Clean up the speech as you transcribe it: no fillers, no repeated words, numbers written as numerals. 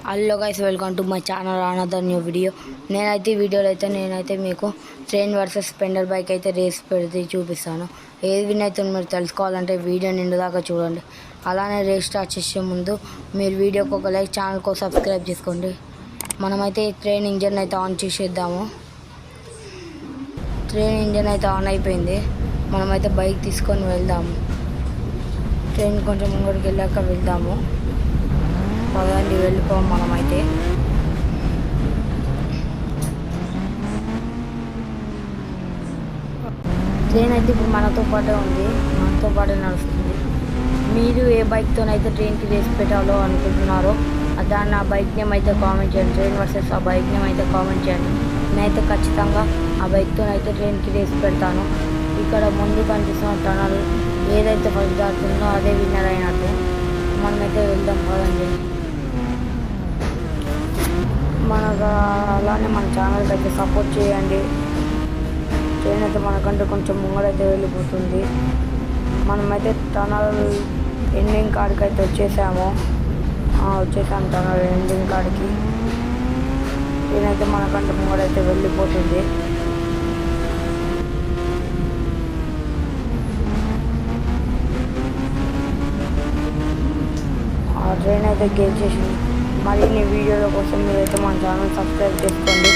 Hello guys, welcome to my channel another new video. నేనైతే ఈ వీడియోలో అయితే మీకు ట్రైన్ వర్సెస్ స్పెండర్ బైక్ అయితే రేస్ పెడితే చూపిస్తాను. ఏది విన్ అయితే మీరు తెలుసుకోవాలంటే వీడియో నిండు దాకా చూడండి. అలానే రేస్ స్టార్ట్ చేసే ముందు మీరు వీడియోకి ఒక లైక్, ఛానల్కు సబ్స్క్రైబ్ చేసుకోండి. మనమైతే ట్రైన్ ఇంజన్ అయితే ఆన్ చేసేద్దాము. ట్రైన్ ఇంజన్ అయితే ఆన్ అయిపోయింది. మనమైతే బైక్ తీసుకొని వెళ్దాము. ట్రైన్ కొంచెం ముంగడికి వెళ్ళాక వెళ్దాము. పదండి, వెళ్ళిపోం. మనమైతే ట్రైన్ అయితే ఇప్పుడు మనతో పాటే ఉంది, మనతో పాటే నడుస్తుంది. మీరు ఏ బైక్తోనైతే ట్రైన్కి రేస్ పెట్టాలో అనుకుంటున్నారో దాన్ని ఆ బైక్ నేమ్ అయితే కామెంట్ చేయండి. ట్రైన్ వర్సెస్ ఆ బైక్ నేమ్ అయితే కామెంట్ చేయండి. నేనైతే ఖచ్చితంగా ఆ బైక్తోనైతే ట్రైన్కి రేస్ పెడతాను. ఇక్కడ ముందు కనిపిస్తున్న టనల్ ఏదైతే ఫస్ట్ దాటుతుందో అదే విన్నర్ అయినట్టు. మనమైతే వెళ్దాం పదండి. మనకు అలానే మన ఛానల్కి అయితే సపోర్ట్ చేయండి. ట్రైన్ అయితే మనకంటే కొంచెం ముంగడైతే వెళ్ళిపోతుంది. మనమైతే టనల్ ఎండింగ్ కాడికి అయితే వచ్చేసాము టనల్ ఎండింగ్ కాడికి. ట్రైన్ అయితే మనకంటే ముంగడైతే వెళ్ళిపోతుంది. ఆ ట్రైన్ అయితే గెలిచేసింది. మరిన్ని వీడియోల కోసం మీరైతే మన ఛానల్ సబ్స్క్రైబ్ చేసుకోండి.